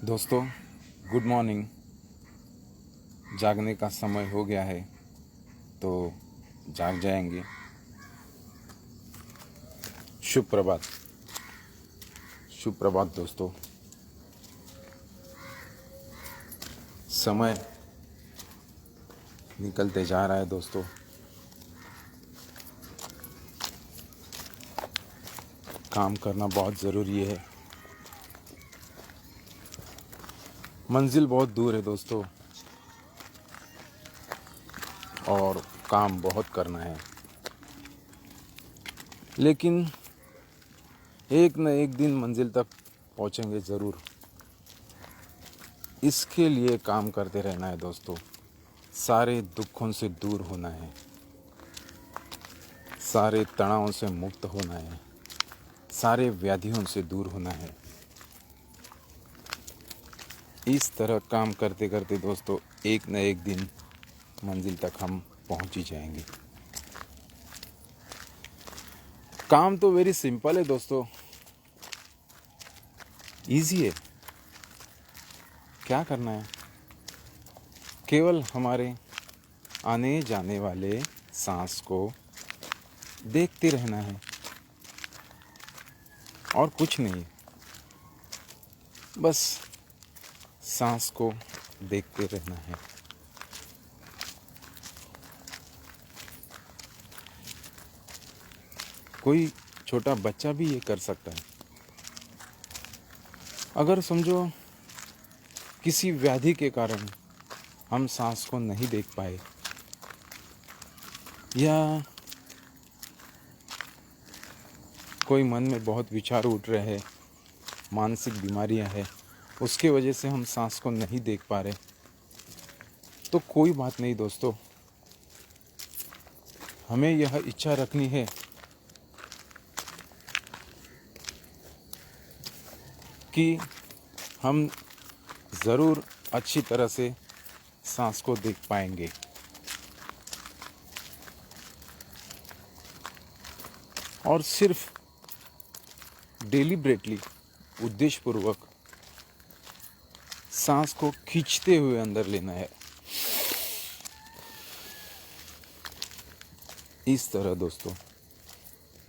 दोस्तों, good morning. जागने का समय हो गया है तो जाग जाएंगे। शुभ प्रभात। शुभ प्रभात दोस्तों। समय निकलते जा रहा है दोस्तों। काम करना बहुत ज़रूरी है। मंजिल बहुत दूर है दोस्तों और काम बहुत करना है, लेकिन एक न एक दिन मंजिल तक पहुंचेंगे ज़रूर। इसके लिए काम करते रहना है दोस्तों। सारे दुखों से दूर होना है, सारे तनावों से मुक्त होना है, सारे व्याधियों से दूर होना है। इस तरह काम करते करते दोस्तों एक न एक दिन मंजिल तक हम पहुंच ही जाएंगे। काम तो वेरी सिंपल है दोस्तों, इजी है। क्या करना है? केवल हमारे आने जाने वाले सांस को देखते रहना है और कुछ नहीं। बस सांस को देखते रहना है। कोई छोटा बच्चा भी ये कर सकता है। अगर समझो किसी व्याधि के कारण हम सांस को नहीं देख पाए, या कोई मन में बहुत विचार उठ रहे हैं, मानसिक बीमारियां हैं, उसके वजह से हम सांस को नहीं देख पा रहे, तो कोई बात नहीं दोस्तों। हमें यह इच्छा रखनी है कि हम ज़रूर अच्छी तरह से सांस को देख पाएंगे। और सिर्फ डेलिब्रेटली, उद्देश्यपूर्वक सांस को खींचते हुए अंदर लेना है। इस तरह दोस्तों,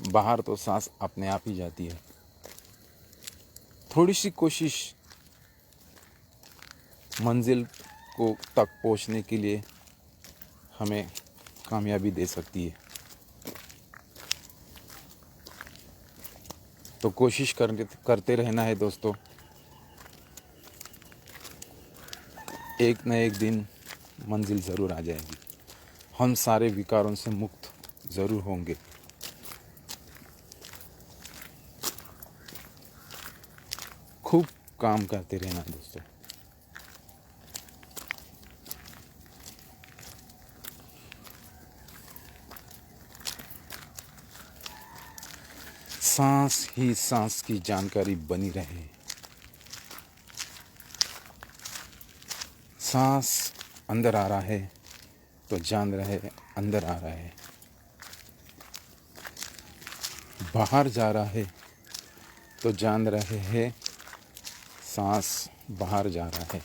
बाहर तो सांस अपने आप ही जाती है। थोड़ी सी कोशिश मंजिल को तक पहुंचने के लिए हमें कामयाबी दे सकती है। तो कोशिश करते रहना है दोस्तों। एक न एक दिन मंजिल ज़रूर आ जाएगी। हम सारे विकारों से मुक्त ज़रूर होंगे। खूब काम करते रहना दोस्तों। सांस ही सांस की जानकारी बनी रहे। सांस अंदर आ रहा है तो जान रहे अंदर आ रहा है, बाहर जा रहा है तो जान रहे हैं सांस बाहर जा रहा है।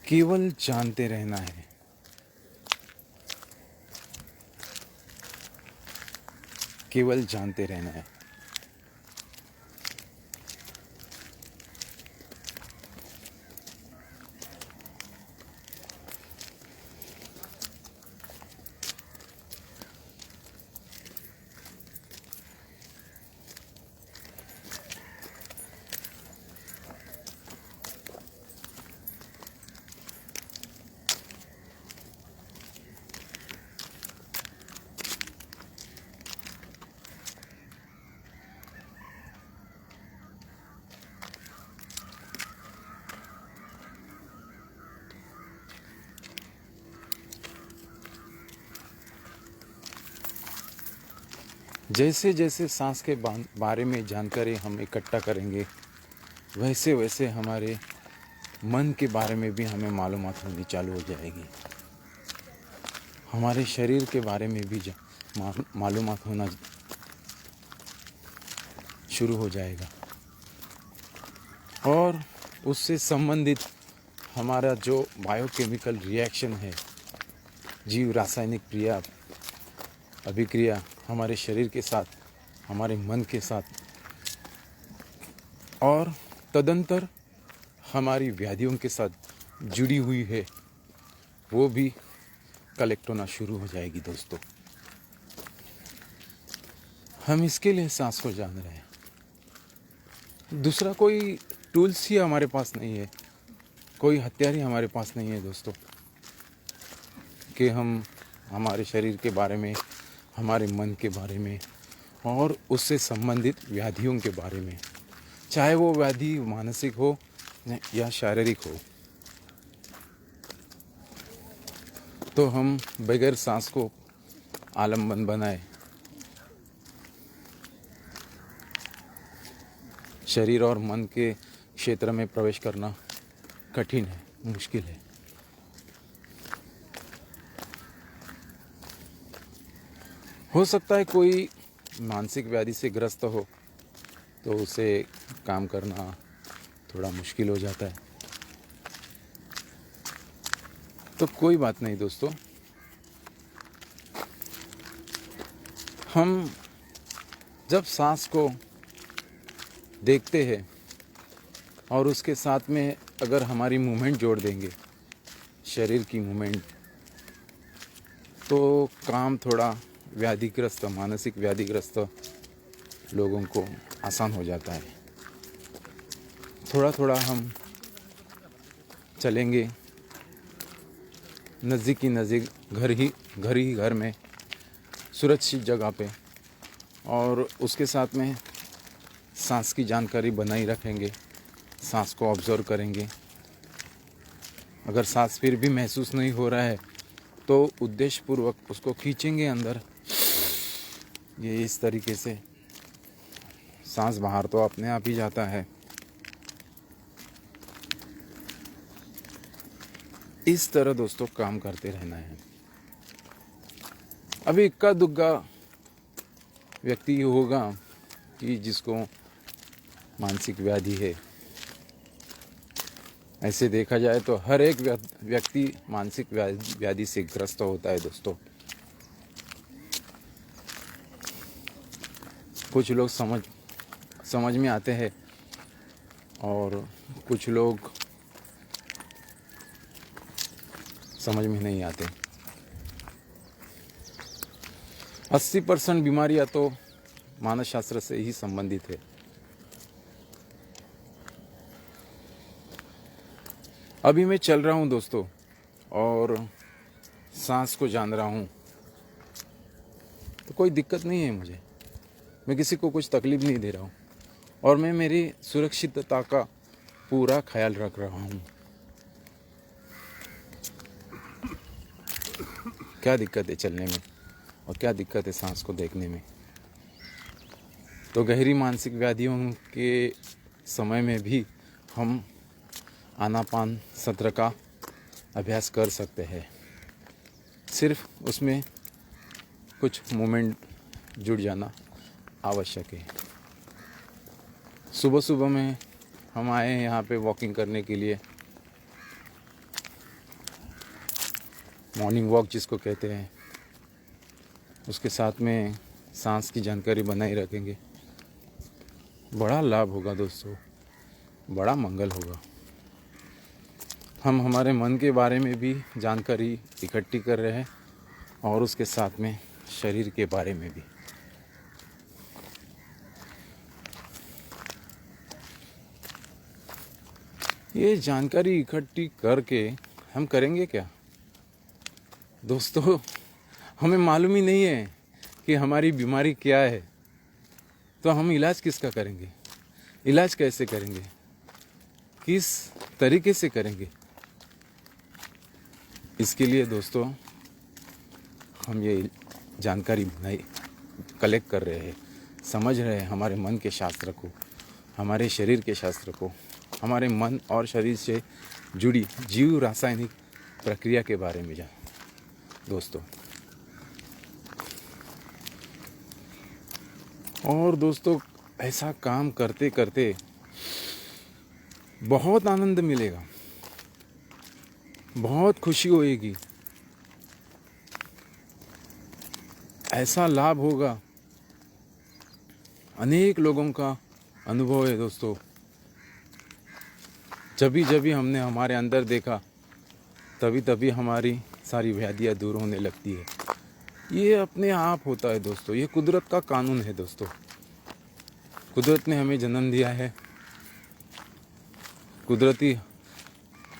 केवल जानते रहना है। केवल जानते रहना है। जैसे जैसे सांस के बारे में जानकारी हम इकट्ठा करेंगे, वैसे वैसे हमारे मन के बारे में भी हमें मालूमात होनी चालू हो जाएगी। हमारे शरीर के बारे में भी मालूमात होना शुरू हो जाएगा। और उससे संबंधित हमारा जो बायोकेमिकल रिएक्शन है, जीव रासायनिक क्रिया अभिक्रिया हमारे शरीर के साथ, हमारे मन के साथ और तदंतर हमारी व्याधियों के साथ जुड़ी हुई है, वो भी कलेक्ट होना शुरू हो जाएगी दोस्तों। हम इसके लिए सांस को जान रहे हैं। दूसरा कोई टूल्स ही हमारे पास नहीं है, कोई हथियार ही हमारे पास नहीं है दोस्तों, कि हम हमारे शरीर के बारे में, हमारे मन के बारे में और उससे संबंधित व्याधियों के बारे में, चाहे वो व्याधि मानसिक हो या शारीरिक हो, तो हम बगैर सांस को आलम्बन बनाए शरीर और मन के क्षेत्र में प्रवेश करना कठिन है, मुश्किल है। हो सकता है कोई मानसिक व्याधि से ग्रस्त हो तो उसे काम करना थोड़ा मुश्किल हो जाता है, तो कोई बात नहीं दोस्तों। हम जब सांस को देखते हैं और उसके साथ में अगर हमारी मूवमेंट जोड़ देंगे, शरीर की मूवमेंट, तो काम थोड़ा व्याधिग्रस्त, मानसिक व्याधिग्रस्त लोगों को आसान हो जाता है। थोड़ा थोड़ा हम चलेंगे नज़दीक घर में सुरक्षित जगह पे, और उसके साथ में सांस की जानकारी बनाई रखेंगे, सांस को ऑब्जर्व करेंगे। अगर सांस फिर भी महसूस नहीं हो रहा है तो उद्देश्यपूर्वक उसको खींचेंगे अंदर, ये इस तरीके से। सांस बाहर तो अपने आप ही जाता है। इस तरह दोस्तों काम करते रहना है। अभी इक्का दुग्गा व्यक्ति होगा कि जिसको मानसिक व्याधि है। ऐसे देखा जाए तो हर एक व्यक्ति मानसिक व्याधि से ग्रस्त होता है दोस्तों। कुछ लोग समझ में आते हैं और कुछ लोग समझ में नहीं आते। 80% बीमारियां तो मानस शास्त्र से ही संबंधित है। अभी मैं चल रहा हूँ दोस्तों और सांस को जान रहा हूँ, तो कोई दिक्कत नहीं है मुझे। मैं किसी को कुछ तकलीफ नहीं दे रहा हूँ और मैं मेरी सुरक्षितता का पूरा ख्याल रख रहा हूँ। क्या दिक्कत है चलने में और क्या दिक्कत है सांस को देखने में। तो गहरी मानसिक व्याधियों के समय में भी हम आनापान सत्र का अभ्यास कर सकते हैं। सिर्फ उसमें कुछ मोमेंट जुड़ जाना आवश्यक है। सुबह सुबह में हम आए हैं यहाँ पे वॉकिंग करने के लिए, मॉर्निंग वॉक जिसको कहते हैं। उसके साथ में सांस की जानकारी बनाए रखेंगे, बड़ा लाभ होगा दोस्तों, बड़ा मंगल होगा। हम हमारे मन के बारे में भी जानकारी इकट्ठी कर रहे हैं और उसके साथ में शरीर के बारे में भी। ये जानकारी इकट्ठी करके हम करेंगे क्या दोस्तों? हमें मालूम ही नहीं है कि हमारी बीमारी क्या है, तो हम इलाज किसका करेंगे? इलाज कैसे करेंगे? किस तरीके से करेंगे? इसके लिए दोस्तों हम ये जानकारी कलेक्ट कर रहे हैं, समझ रहे हैं हमारे मन के शास्त्र को, हमारे शरीर के शास्त्र को, हमारे मन और शरीर से जुड़ी जीव रासायनिक प्रक्रिया के बारे में दोस्तों। और दोस्तों ऐसा काम करते करते बहुत आनंद मिलेगा, बहुत खुशी होएगी, ऐसा लाभ होगा। अनेक लोगों का अनुभव है दोस्तों। जब भी हमने हमारे अंदर देखा तभी हमारी सारी व्याधियाँ दूर होने लगती है। ये अपने आप होता है दोस्तों, ये कुदरत का कानून है दोस्तों। कुदरत ने हमें जन्म दिया है, कुदरती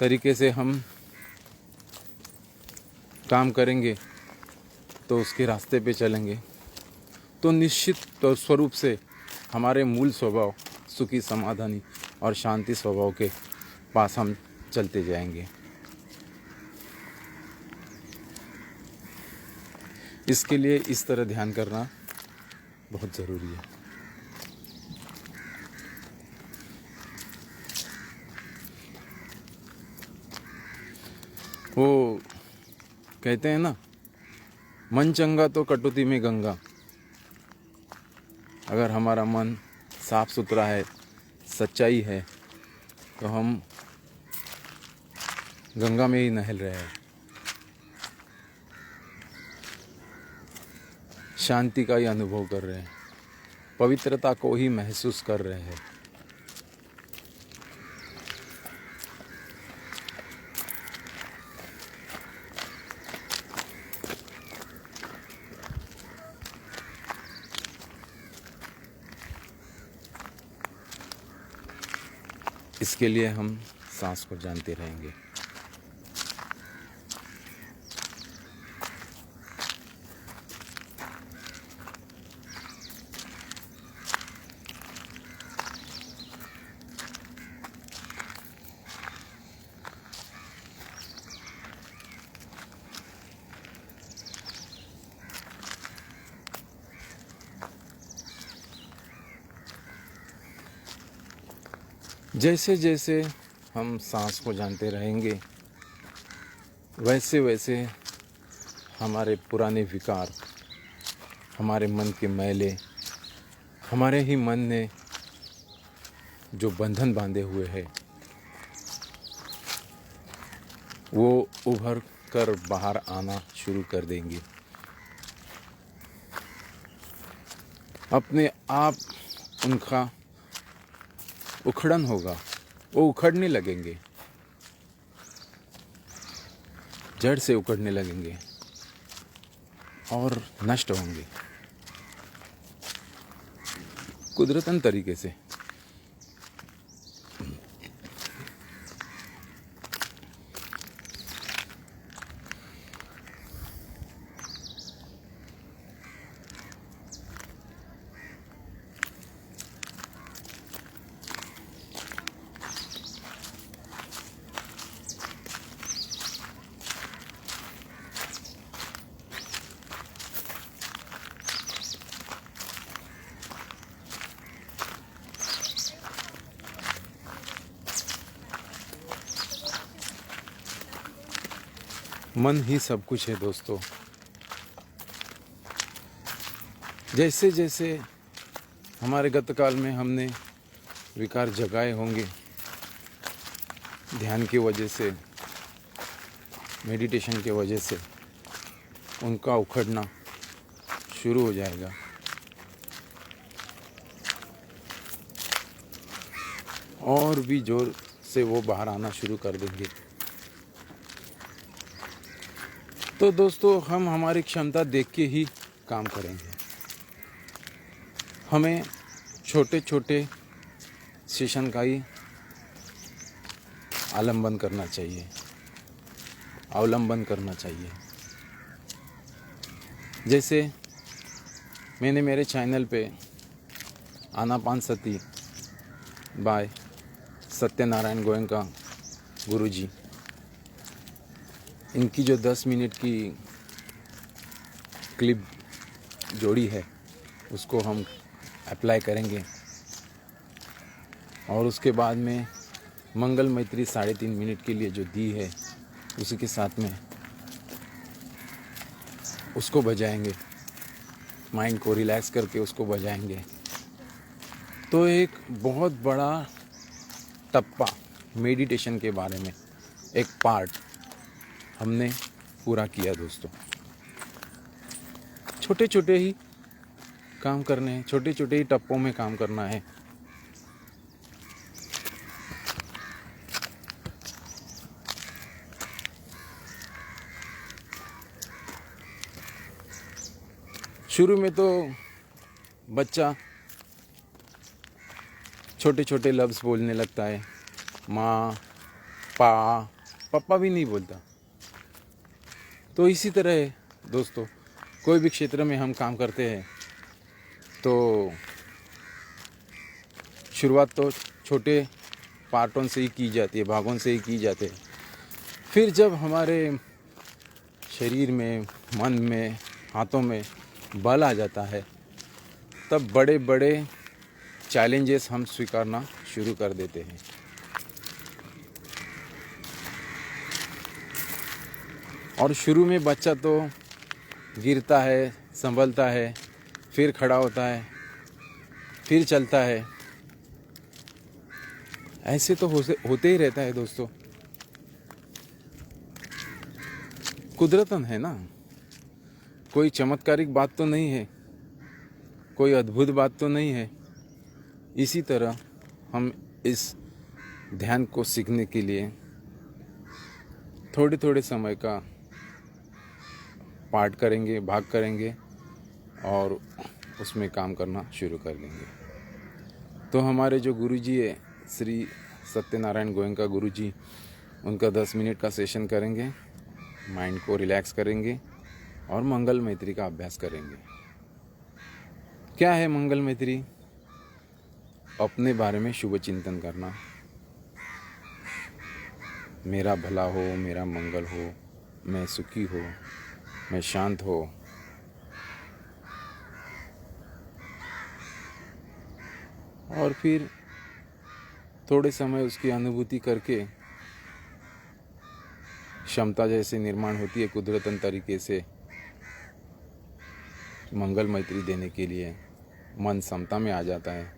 तरीके से हम काम करेंगे तो उसके रास्ते पे चलेंगे तो निश्चित स्वरूप से हमारे मूल स्वभाव सुखी, समाधानी और शांति स्वभाव के पास हम चलते जाएंगे। इसके लिए इस तरह ध्यान करना बहुत ज़रूरी है। वो कहते हैं ना, मन चंगा तो कटौती में गंगा। अगर हमारा मन साफ सुथरा है, सच्चाई है, तो हम गंगा में ही नहल रहे हैं, शांति का ही अनुभव कर रहे हैं, पवित्रता को ही महसूस कर रहे हैं। इसके लिए हम सांस को जानते रहेंगे। जैसे जैसे हम सांस को जानते रहेंगे, वैसे वैसे हमारे पुराने विकार, हमारे मन के मैले, हमारे ही मन ने जो बंधन बांधे हुए हैं, वो उभर कर बाहर आना शुरू कर देंगे। अपने आप उनका उखड़न होगा, वो उखड़ने लगेंगे, जड़ से उखड़ने लगेंगे और नष्ट होंगे कुदरतन तरीके से। मन ही सब कुछ है दोस्तों। जैसे जैसे हमारे गतकाल में हमने विकार जगाए होंगे, ध्यान की वजह से, मेडिटेशन की वजह से उनका उखड़ना शुरू हो जाएगा। और भी जोर से वो बाहर आना शुरू कर देंगे। तो दोस्तों, हम हमारी क्षमता देख के ही काम करेंगे। हमें छोटे छोटे सेशन का ही अवलंबन करना चाहिए। जैसे मैंने मेरे चैनल पे आनापानसती बाय सत्यनारायण गोयनका गुरुजी, इनकी जो 10 मिनट की क्लिप जोड़ी है उसको हम अप्लाई करेंगे। और उसके बाद में मंगल मैत्री 3.5 मिनट के लिए जो दी है, उसी के साथ में उसको बजाएंगे, माइंड को रिलैक्स करके उसको बजाएंगे। तो एक बहुत बड़ा टप्पा मेडिटेशन के बारे में एक पार्ट हमने पूरा किया दोस्तों। छोटे छोटे ही काम करने हैं, छोटे छोटे ही टप्पों में काम करना है। शुरू में तो बच्चा छोटे छोटे लफ्ज़ बोलने लगता है, माँ, पापा भी नहीं बोलता। तो इसी तरह है दोस्तों, कोई भी क्षेत्र में हम काम करते हैं तो शुरुआत तो छोटे पार्टों से ही की जाती है, भागों से ही की जाती है। फिर जब हमारे शरीर में, मन में, हाथों में बल आ जाता है, तब बड़े बड़े चैलेंजेस हम स्वीकारना शुरू कर देते हैं। और शुरू में बच्चा तो गिरता है, संभलता है, फिर खड़ा होता है, फिर चलता है। ऐसे तो होते ही रहता है दोस्तों। कुदरतन है ना, कोई चमत्कारिक बात तो नहीं है, कोई अद्भुत बात तो नहीं है। इसी तरह हम इस ध्यान को सीखने के लिए थोड़े थोड़े समय का पाठ करेंगे, भाग करेंगे और उसमें काम करना शुरू कर देंगे। तो हमारे जो गुरुजी है, श्री सत्यनारायण गोयंका गुरुजी, उनका 10 मिनट का सेशन करेंगे, माइंड को रिलैक्स करेंगे और मंगल मैत्री का अभ्यास करेंगे। क्या है मंगल मैत्री? अपने बारे में शुभ चिंतन करना, मेरा भला हो, मेरा मंगल हो, मैं सुखी हो, मैं शांत हो। और फिर थोड़े समय उसकी अनुभूति करके क्षमता जैसे निर्माण होती है कुदरतन तरीके से मंगल मैत्री देने के लिए, मन समता में आ जाता है।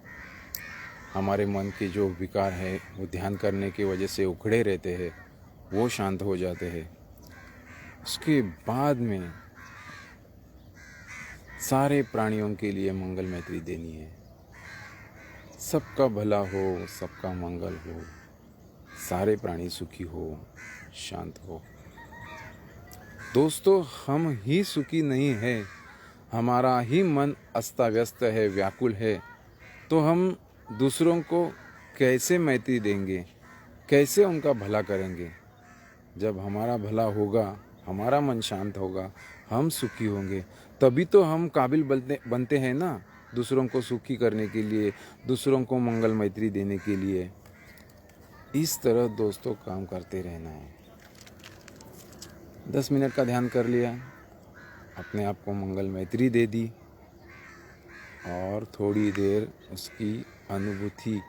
हमारे मन के जो विकार है वो ध्यान करने की वजह से उखड़े रहते हैं, वो शांत हो जाते हैं। उसके बाद में सारे प्राणियों के लिए मंगल मैत्री देनी है। सबका भला हो, सबका मंगल हो, सारे प्राणी सुखी हो, शांत हो। दोस्तों, हम ही सुखी नहीं है, हमारा ही मन अस्ता व्यस्त है, व्याकुल है। तो हम दूसरों को कैसे मैत्री देंगे, कैसे उनका भला करेंगे? जब हमारा भला होगा, हमारा मन शांत होगा, हम सुखी होंगे, तभी तो हम काबिल बनते हैं ना दूसरों को सुखी करने के लिए, दूसरों को मंगल मैत्री देने के लिए। इस तरह दोस्तों काम करते रहना है। 10 मिनट का ध्यान कर लिया, अपने आप को मंगल मैत्री दे दी और थोड़ी देर उसकी अनुभूति,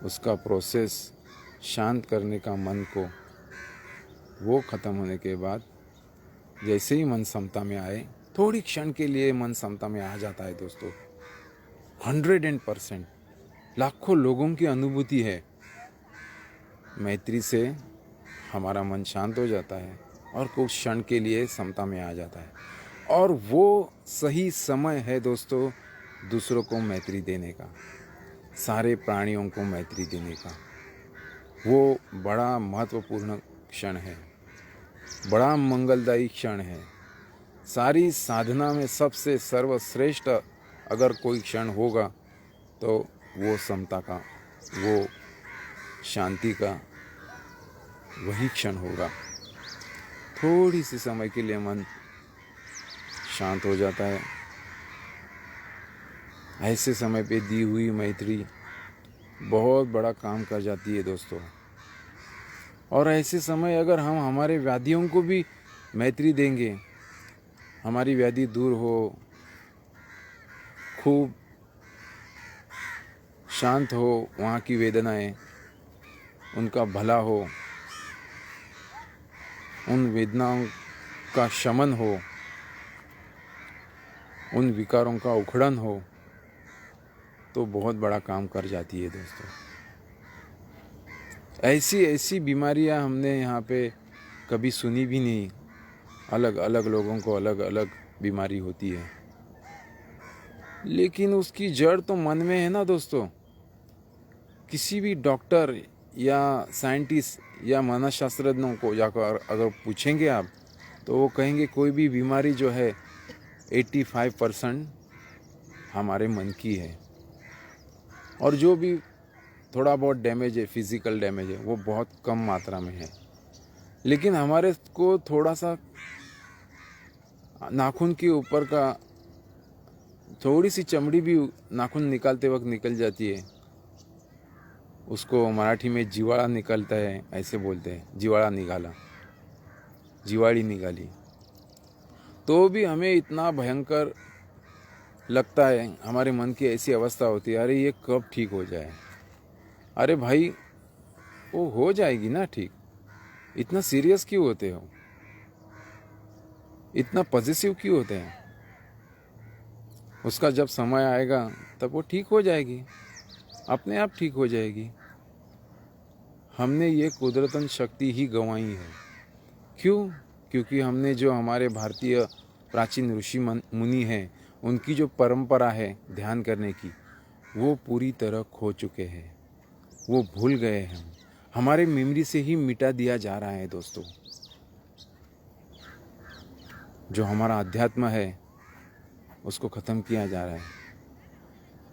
उसका प्रोसेस शांत करने का मन को, वो ख़त्म होने के बाद जैसे ही मन समता में आए, थोड़ी क्षण के लिए मन समता में आ जाता है दोस्तों। 100% लाखों लोगों की अनुभूति है, मैत्री से हमारा मन शांत हो जाता है और कुछ क्षण के लिए समता में आ जाता है। और वो सही समय है दोस्तों दूसरों को मैत्री देने का, सारे प्राणियों को मैत्री देने का। वो बड़ा महत्वपूर्ण क्षण है, बड़ा मंगलदायी क्षण है। सारी साधना में सबसे सर्वश्रेष्ठ अगर कोई क्षण होगा तो वो समता का, वो शांति का वही क्षण होगा। थोड़ी सी समय के लिए मन शांत हो जाता है। ऐसे समय पे दी हुई मैत्री बहुत बड़ा काम कर जाती है दोस्तों। और ऐसे समय अगर हम हमारे व्याधियों को भी मैत्री देंगे, हमारी व्याधि दूर हो, खूब शांत हो, वहाँ की वेदनाएं, उनका भला हो, उन वेदनाओं का शमन हो, उन विकारों का उखड़न हो, तो बहुत बड़ा काम कर जाती है दोस्तों। ऐसी ऐसी बीमारियां हमने यहाँ पे कभी सुनी भी नहीं। अलग अलग लोगों को अलग अलग बीमारी होती है, लेकिन उसकी जड़ तो मन में है ना दोस्तों। किसी भी डॉक्टर या साइंटिस्ट या मनोशास्त्रज्ञों को जाकर अगर पूछेंगे आप, तो वो कहेंगे कोई भी बीमारी जो है 85% हमारे मन की है, और जो भी थोड़ा बहुत डैमेज है, फिजिकल डैमेज है, वो बहुत कम मात्रा में है। लेकिन हमारे को थोड़ा सा नाखून के ऊपर का थोड़ी सी चमड़ी भी नाखून निकालते वक्त निकल जाती है, उसको मराठी में जिवाड़ा निकलता है ऐसे बोलते हैं, जिवाड़ा निकाला, जिवाड़ी निकाली, तो भी हमें इतना भयंकर लगता है। हमारे मन की ऐसी अवस्था होती है, अरे ये कब ठीक हो जाए। अरे भाई वो हो जाएगी ना ठीक, इतना सीरियस क्यों होते हो, इतना पॉजिटिव क्यों होते हैं। उसका जब समय आएगा तब वो ठीक हो जाएगी, अपने आप ठीक हो जाएगी। हमने ये कुदरतन शक्ति ही गंवाई है। क्यों? क्योंकि हमने जो हमारे भारतीय प्राचीन ऋषि मुनि हैं, उनकी जो परंपरा है ध्यान करने की, वो पूरी तरह खो चुके हैं, वो भूल गए हैं। हमारे मेमोरी से ही मिटा दिया जा रहा है दोस्तों। जो हमारा अध्यात्म है उसको ख़त्म किया जा रहा है।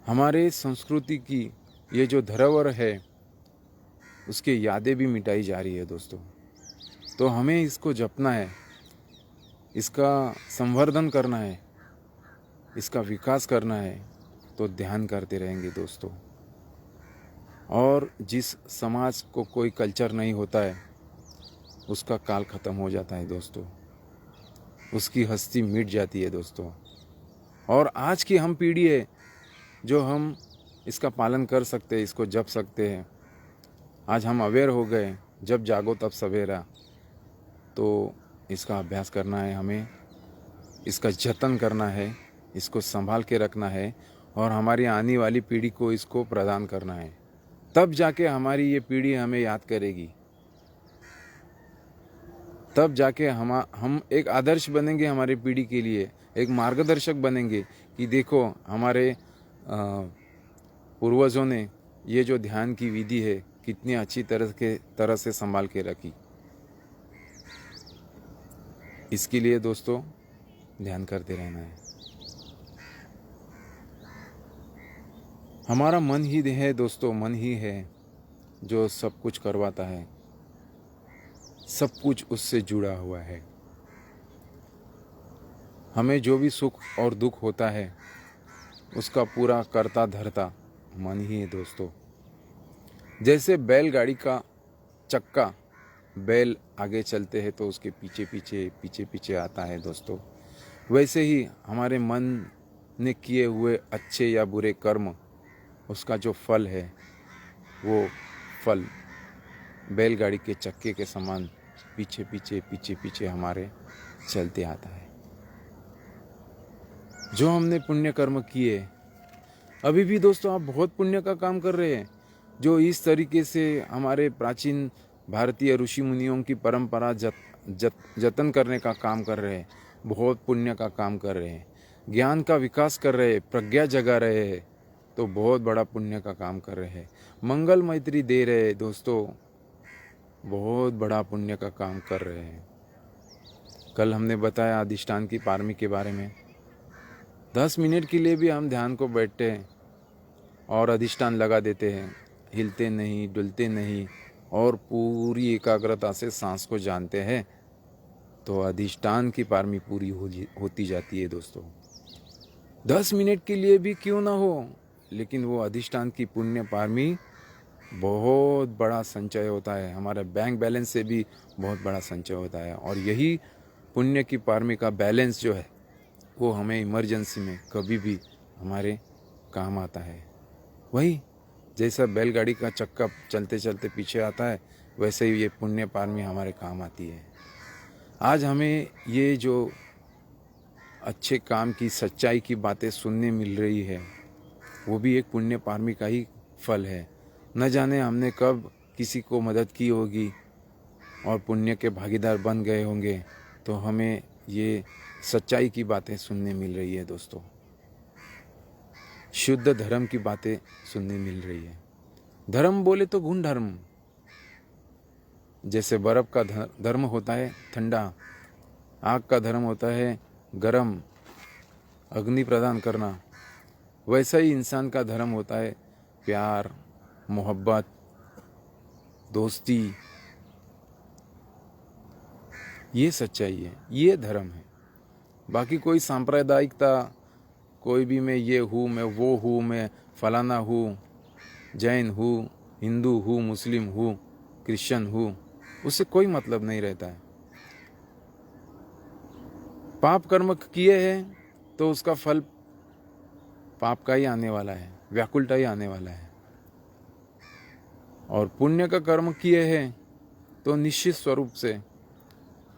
हमारे संस्कृति की ये जो धरोहर है उसकी यादें भी मिटाई जा रही है दोस्तों। तो हमें इसको जपना है, इसका संवर्धन करना है, इसका विकास करना है, तो ध्यान करते रहेंगे दोस्तों। और जिस समाज को कोई कल्चर नहीं होता है उसका काल ख़त्म हो जाता है दोस्तों, उसकी हस्ती मिट जाती है दोस्तों। और आज की हम पीढ़ी है जो हम इसका पालन कर सकते हैं, इसको जप सकते हैं। आज हम अवेयर हो गए, जब जागो तब सवेरा। तो इसका अभ्यास करना है हमें, इसका जतन करना है, इसको संभाल के रखना है, और हमारी आने वाली पीढ़ी को इसको प्रदान करना है। तब जाके हमारी ये पीढ़ी हमें याद करेगी, तब जाके हम एक आदर्श बनेंगे हमारी पीढ़ी के लिए, एक मार्गदर्शक बनेंगे कि देखो हमारे पूर्वजों ने ये जो ध्यान की विधि है कितनी अच्छी तरह से संभाल के रखी। इसके लिए दोस्तों ध्यान करते रहना है। हमारा मन ही है दोस्तों, मन ही है जो सब कुछ करवाता है, सब कुछ उससे जुड़ा हुआ है। हमें जो भी सुख और दुख होता है उसका पूरा करता धरता मन ही है दोस्तों। जैसे बैलगाड़ी का चक्का, बैल आगे चलते हैं तो उसके पीछे पीछे आता है दोस्तों, वैसे ही हमारे मन ने किए हुए अच्छे या बुरे कर्म, उसका जो फल है वो फल बैलगाड़ी के चक्के के समान पीछे पीछे हमारे चलते आता है। जो हमने पुण्य कर्म किए, अभी भी दोस्तों आप बहुत पुण्य का काम कर रहे हैं, जो इस तरीके से हमारे प्राचीन भारतीय ऋषि मुनियों की परंपरा जतन करने का काम कर रहे हैं, बहुत पुण्य का काम कर रहे हैं, ज्ञान का विकास कर रहे हैं, प्रज्ञा जगा रहे हैं, तो बहुत बड़ा पुण्य का काम कर रहे हैं, मंगल मैत्री दे रहे हैं दोस्तों, बहुत बड़ा पुण्य का काम कर रहे हैं। कल हमने बताया अधिष्ठान की पारमी के बारे में। 10 मिनट के लिए भी हम ध्यान को बैठते हैं और अधिष्ठान लगा देते हैं, हिलते नहीं, डुलते नहीं, और पूरी एकाग्रता से सांस को जानते हैं, तो अधिष्ठान की पारमी पूरी होती जाती है दोस्तों। 10 मिनट के लिए भी क्यों ना हो, लेकिन वो अधिष्ठान की पुण्य पारमी बहुत बड़ा संचय होता है, हमारे बैंक बैलेंस से भी बहुत बड़ा संचय होता है। और यही पुण्य की पारमी का बैलेंस जो है वो हमें इमरजेंसी में कभी भी हमारे काम आता है। वही जैसा बैलगाड़ी का चक्का चलते चलते पीछे आता है, वैसे ही ये पुण्य पारमी हमारे काम आती है। आज हमें ये जो अच्छे काम की सच्चाई की बातें सुनने मिल रही है, वो भी एक पुण्य पारमी का ही फल है। न जाने हमने कब किसी को मदद की होगी और पुण्य के भागीदार बन गए होंगे, तो हमें ये सच्चाई की बातें सुनने मिल रही है दोस्तों, शुद्ध धर्म की बातें सुनने मिल रही है। धर्म बोले तो गुण धर्म, जैसे बर्फ का धर्म होता है ठंडा, आग का धर्म होता है गरम, अग्नि प्रदान करना, वैसा ही इंसान का धर्म होता है प्यार, मोहब्बत, दोस्ती। ये सच्चाई है, ये धर्म है। बाकी कोई सांप्रदायिकता, कोई भी मैं ये हूँ, मैं वो हूँ, मैं फलाना हूँ, जैन हूँ, हिंदू हूँ, मुस्लिम हूँ, क्रिश्चियन हूँ, उससे कोई मतलब नहीं रहता है। पाप कर्म किए हैं तो उसका फल पाप का ही आने वाला है, व्याकुलता ही आने वाला है। और पुण्य का कर्म किए हैं तो निश्चित स्वरूप से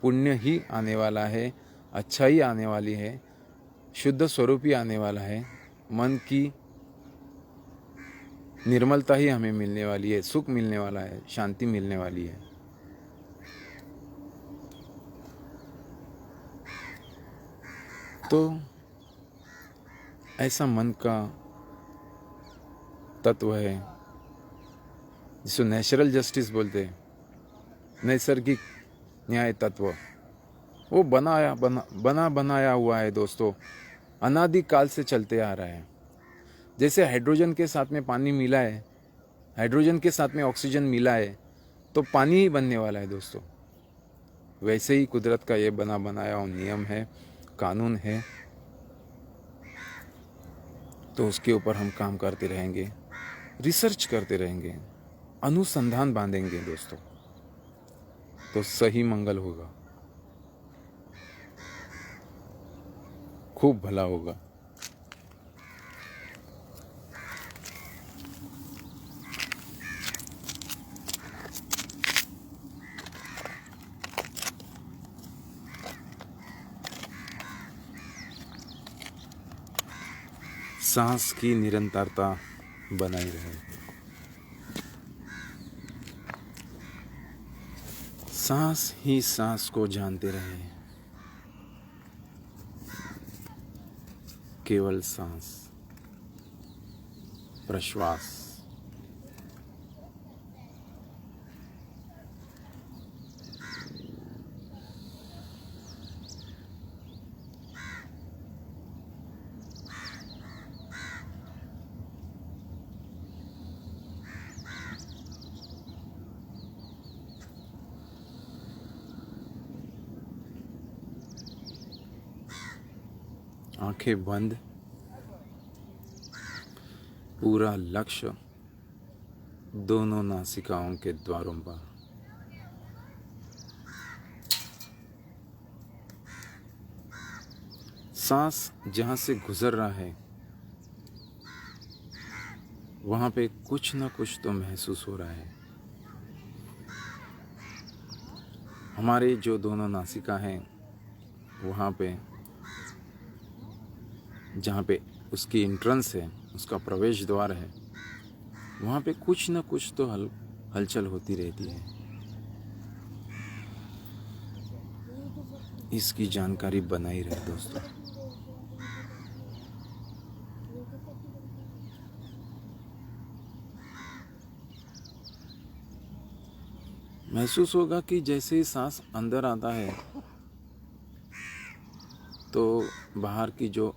पुण्य ही आने वाला है, अच्छा ही आने वाली है, शुद्ध स्वरूप ही आने वाला है, मन की निर्मलता ही हमें मिलने वाली है, सुख मिलने वाला है, शांति मिलने वाली है। तो ऐसा मन का तत्व है जिसको नेचुरल जस्टिस बोलते हैं, नैसर्गिक न्याय तत्व, वो बनाया हुआ है दोस्तों, अनादि काल से चलते आ रहा है। जैसे हाइड्रोजन के साथ में पानी मिला है, हाइड्रोजन के साथ में ऑक्सीजन मिला है, तो पानी ही बनने वाला है दोस्तों। वैसे ही कुदरत का ये बनाया हुआ नियम है, कानून है, तो उसके ऊपर हम काम करते रहेंगे, रिसर्च करते रहेंगे, अनुसंधान बांधेंगे दोस्तों, तो सही मंगल होगा, खूब भला होगा। सांस की निरंतरता बनाई रहे, सांस ही सांस को जानते रहे, केवल सांस, प्रश्वास। आंखें बंद, पूरा लक्ष्य दोनों नासिकाओं के द्वारों पर। सांस जहाँ से गुजर रहा है वहाँ पे कुछ ना कुछ तो महसूस हो रहा है। हमारे जो दोनों नासिका हैं वहाँ पे, जहाँ पे उसकी एंट्रेंस है, उसका प्रवेश द्वार है, वहाँ पे कुछ ना कुछ तो हलचल होती रहती है। इसकी जानकारी बनाई रहे दोस्तों। महसूस होगा कि जैसे ही सांस अंदर आता है तो बाहर की जो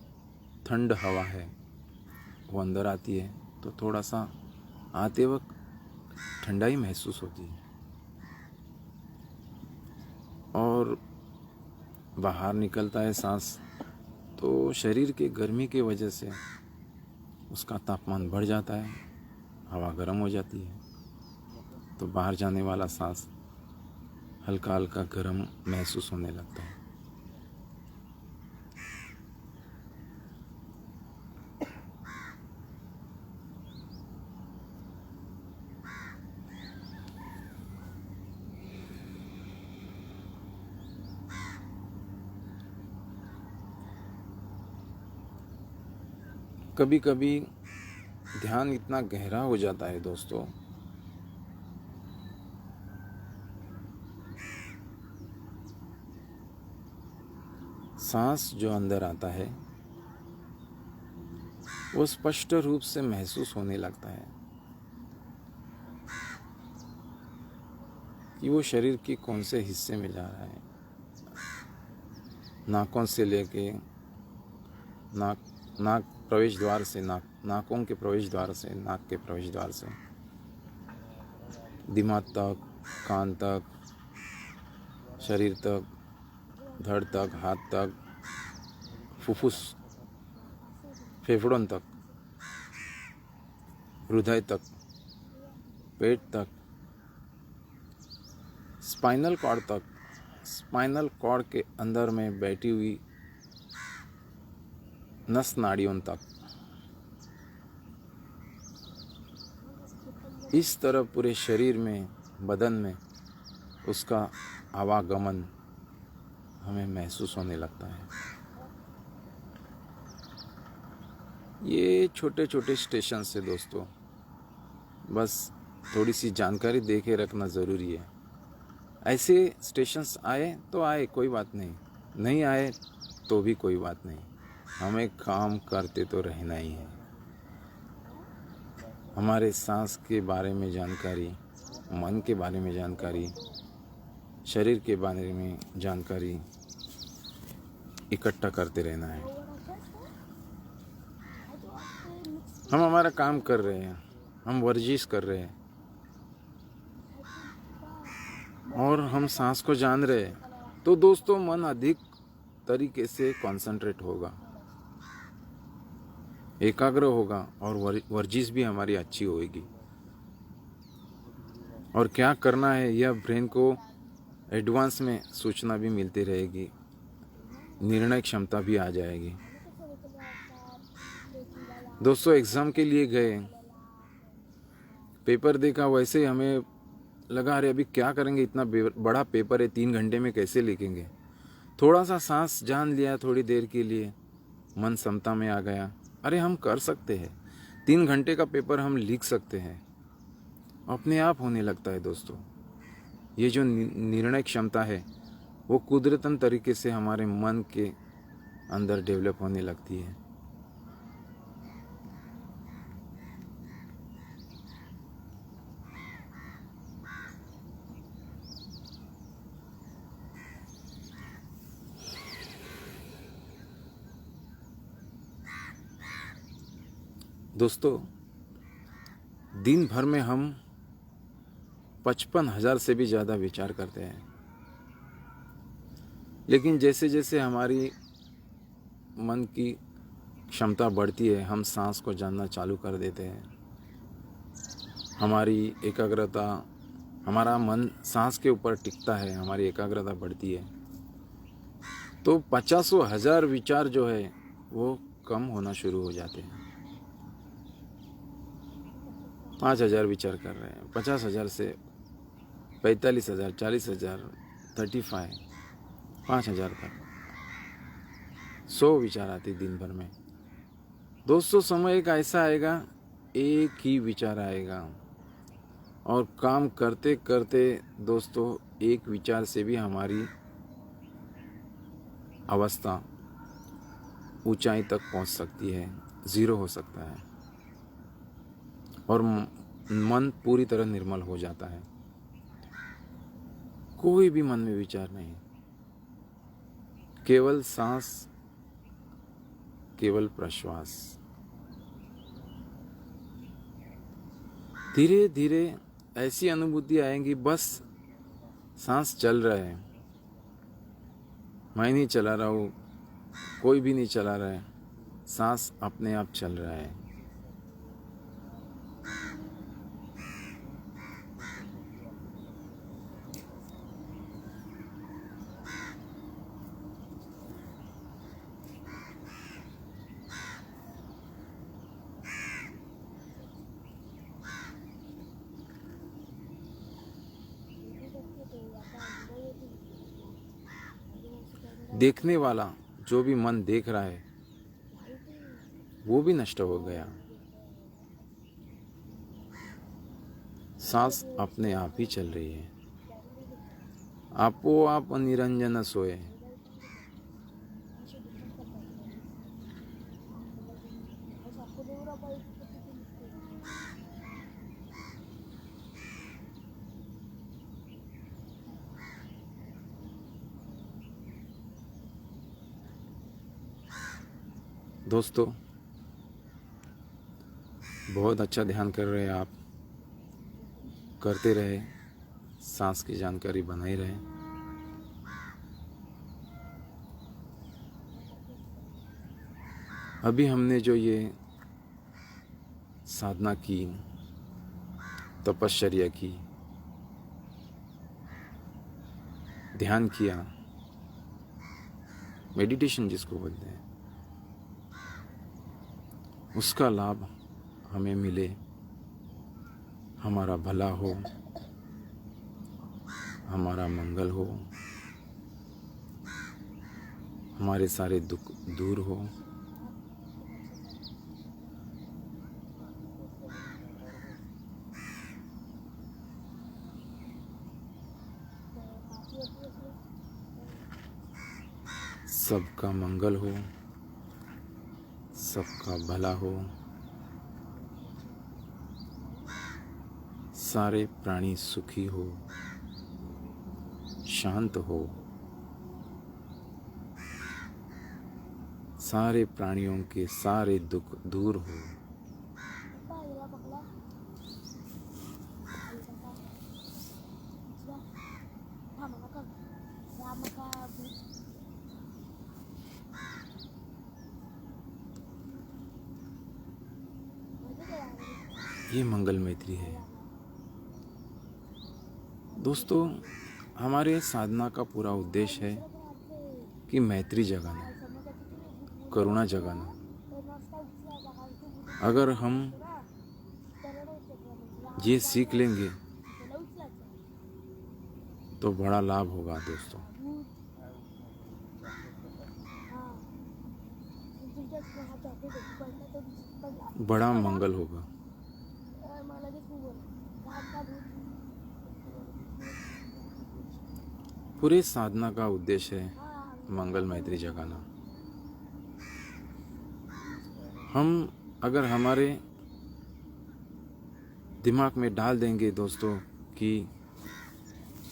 ठंड हवा है वो अंदर आती है, तो थोड़ा सा आते वक्त ठंडाई महसूस होती है, और बाहर निकलता है सांस तो शरीर के गर्मी की वजह से उसका तापमान बढ़ जाता है, हवा गर्म हो जाती है, तो बाहर जाने वाला सांस हल्का हल्का गर्म महसूस होने लगता है। कभी कभी ध्यान इतना गहरा हो जाता है दोस्तों सांस जो अंदर आता है वो स्पष्ट रूप से महसूस होने लगता है कि वो शरीर के कौन से हिस्से में जा रहा है। नाकों से लेके नाक प्रवेश द्वार से, नाकों के प्रवेश द्वार से, नाक के प्रवेश द्वार से दिमाग तक, कान तक, शरीर तक, धड़ तक, हाथ तक, फुफ्फुस, फेफड़ों तक, हृदय तक, पेट तक, स्पाइनल कॉर्ड तक, स्पाइनल कॉर्ड के अंदर में बैठी हुई नस नाड़ियों तक। इस तरह पूरे शरीर में, बदन में उसका आवागमन हमें महसूस होने लगता है। ये छोटे छोटे स्टेशन से दोस्तों, बस थोड़ी सी जानकारी दे के रखना ज़रूरी है। ऐसे स्टेशंस आए तो आए, कोई बात नहीं, नहीं आए तो भी कोई बात नहीं, हमें काम करते तो रहना ही है। हमारे सांस के बारे में जानकारी, मन के बारे में जानकारी, शरीर के बारे में जानकारी इकट्ठा करते रहना है। हम हमारा काम कर रहे हैं, हम वर्जिश कर रहे हैं और हम सांस को जान रहे हैं, तो दोस्तों मन अधिक तरीके से कंसंट्रेट होगा, एकाग्र होगा और वर्जिश भी हमारी अच्छी होगी। और क्या करना है यह ब्रेन को एडवांस में सूचना भी मिलती रहेगी, निर्णय क्षमता भी आ जाएगी। दोस्तों एग्ज़ाम के लिए गए, पेपर देखा, वैसे ही हमें लगा अरे अभी क्या करेंगे, इतना बड़ा पेपर है, 3 घंटे में कैसे लिखेंगे। थोड़ा सा सांस जान लिया, थोड़ी देर के लिए मन समता में आ गया, अरे हम कर सकते हैं, 3 घंटे का पेपर हम लिख सकते हैं, अपने आप होने लगता है दोस्तों। ये जो निर्णय क्षमता है वो कुदरतन तरीके से हमारे मन के अंदर डेवलप होने लगती है। दोस्तों दिन भर में हम 55,000 से भी ज़्यादा विचार करते हैं, लेकिन जैसे जैसे हमारी मन की क्षमता बढ़ती है, हम सांस को जानना चालू कर देते हैं। हमारी एकाग्रता, हमारा मन सांस के ऊपर टिकता है, हमारी एकाग्रता बढ़ती है, तो 50,000 विचार जो है वो कम होना शुरू हो जाते हैं। 5,000 विचार कर रहे हैं, 50,000 से 45,000, 40,000, 35, 5,000 तक 100 विचार आते दिन भर में। दोस्तों समय एक ऐसा आएगा, एक ही विचार आएगा और काम करते करते दोस्तों एक विचार से भी हमारी अवस्था ऊंचाई तक पहुंच सकती है, 0 हो सकता है और मन पूरी तरह निर्मल हो जाता है। कोई भी मन में विचार नहीं, केवल सांस, केवल प्रश्वास। धीरे धीरे ऐसी अनुभूति आएंगी, बस सांस चल रहा है, मैं नहीं चला रहा हूँ, कोई भी नहीं चला रहा है, सांस अपने आप चल रहा है। देखने वाला जो भी मन देख रहा है वो भी नष्ट हो गया, सांस अपने आप ही चल रही है। आपो आप निरंजन सोए, दोस्तों, बहुत अच्छा ध्यान कर रहे हैं आप। करते रहे, सांस की जानकारी बनाई रहे। अभी हमने जो ये साधना की, तपश्चर्या की, ध्यान किया, मेडिटेशन जिसको बोलते हैं, उसका लाभ हमें मिले, हमारा भला हो, हमारा मंगल हो, हमारे सारे दुख दूर हो। सबका मंगल हो, सबका भला हो, सारे प्राणी सुखी हो, शांत हो, सारे प्राणियों के सारे दुख दूर हो। ये मंगल मैत्री है दोस्तों। हमारे साधना का पूरा उद्देश्य है कि मैत्री जगाना, करुणा जगाना। अगर हम ये सीख लेंगे तो बड़ा लाभ होगा दोस्तों, बड़ा मंगल होगा। पूरे साधना का उद्देश्य है मंगल मैत्री जगाना। हम अगर हमारे दिमाग में डाल देंगे दोस्तों कि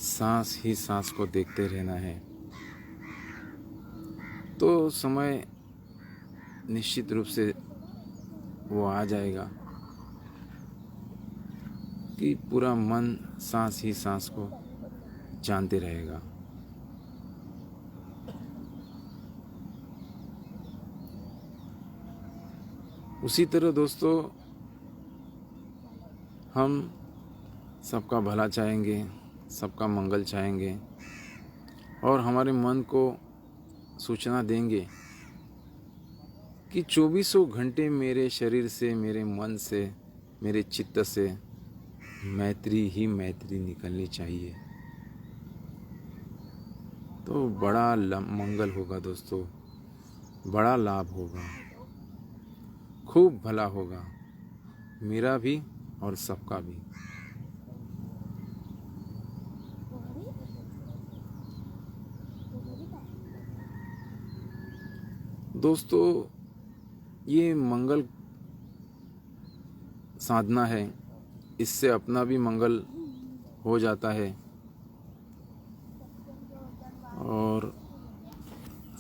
सांस ही सांस को देखते रहना है, तो समय निश्चित रूप से वो आ जाएगा कि पूरा मन सांस ही सांस को जानते रहेगा। उसी तरह दोस्तों, हम सबका भला चाहेंगे, सबका मंगल चाहेंगे और हमारे मन को सूचना देंगे कि 2400 घंटे मेरे शरीर से, मेरे मन से, मेरे चित्त से मैत्री ही मैत्री निकलनी चाहिए। तो बड़ा मंगल होगा दोस्तों, बड़ा लाभ होगा, खूब भला होगा, मेरा भी और सबका भी। दोस्तों, ये मंगल साधना है, इससे अपना भी मंगल हो जाता है और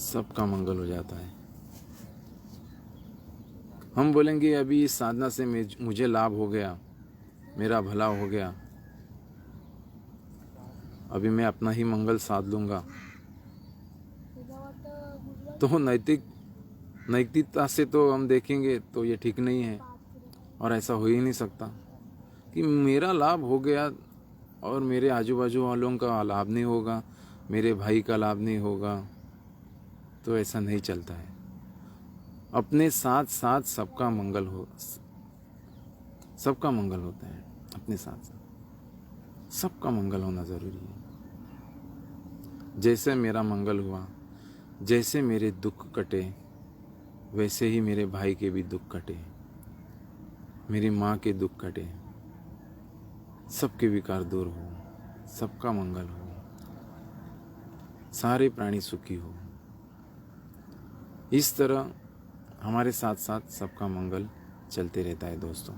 सबका मंगल हो जाता है। हम बोलेंगे अभी इस साधना से मुझे लाभ हो गया, मेरा भला हो गया, अभी मैं अपना ही मंगल साध लूँगा, तो नैतिकता से तो हम देखेंगे तो ये ठीक नहीं है और ऐसा हो ही नहीं सकता कि मेरा लाभ हो गया और मेरे आजू बाजू वालों का लाभ नहीं होगा, मेरे भाई का लाभ नहीं होगा। तो ऐसा नहीं चलता है। अपने साथ साथ सबका मंगल होता है। अपने साथ साथ सबका मंगल होना ज़रूरी है। जैसे मेरा मंगल हुआ, जैसे मेरे दुख कटे, वैसे ही मेरे भाई के भी दुख कटे, मेरी माँ के दुख कटे, सबके विकार दूर हो, सबका मंगल हो, सारे प्राणी सुखी हो। इस तरह हमारे साथ साथ सबका मंगल चलते रहता है दोस्तों।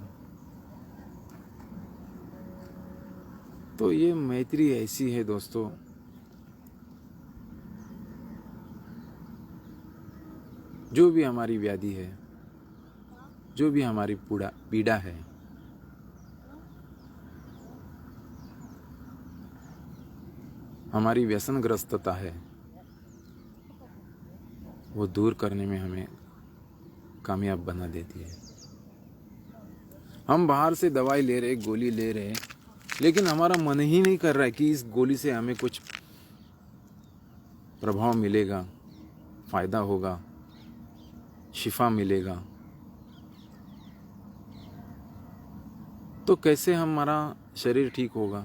तो ये मैत्री ऐसी है दोस्तों, जो भी हमारी व्याधि है, जो भी हमारी पीड़ा है, हमारी व्यसनग्रस्तता है, वो दूर करने में हमें कामयाब बना देती है। हम बाहर से दवाई ले रहे, गोली ले रहे, लेकिन हमारा मन ही नहीं कर रहा है कि इस गोली से हमें कुछ प्रभाव मिलेगा, फ़ायदा होगा, शिफा मिलेगा। तो कैसे हमारा शरीर ठीक होगा?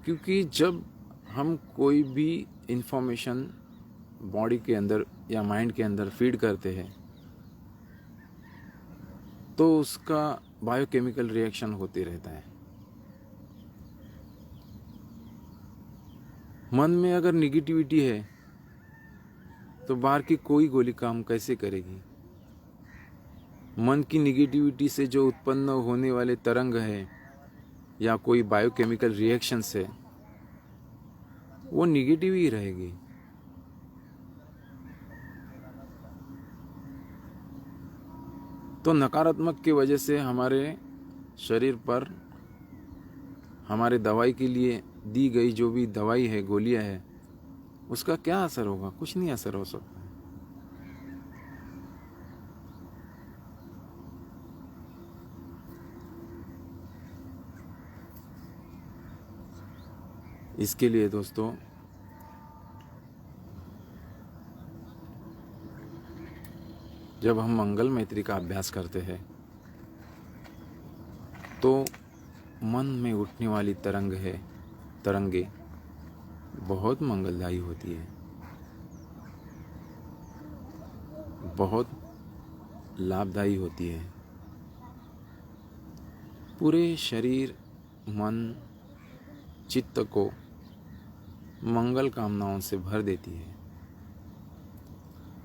क्योंकि जब हम कोई भी इंफॉर्मेशन बॉडी के अंदर या माइंड के अंदर फीड करते हैं तो उसका बायोकेमिकल रिएक्शन होते रहता है। मन में अगर निगेटिविटी है तो बाहर की कोई गोली काम कैसे करेगी? मन की निगेटिविटी से जो उत्पन्न होने वाले तरंग है या कोई बायोकेमिकल रिएक्शंस है वो निगेटिव ही रहेगी। तो नकारात्मक की वजह से हमारे शरीर पर हमारे दवाई के लिए दी गई जो भी दवाई है, गोलियां है, उसका क्या असर होगा? कुछ नहीं असर हो सकता है। इसके लिए दोस्तों जब हम मंगल मैत्री का अभ्यास करते हैं तो मन में उठने वाली तरंगे बहुत मंगलदायी होती है, बहुत लाभदायी होती है। पूरे शरीर, मन, चित्त को मंगल कामनाओं से भर देती है,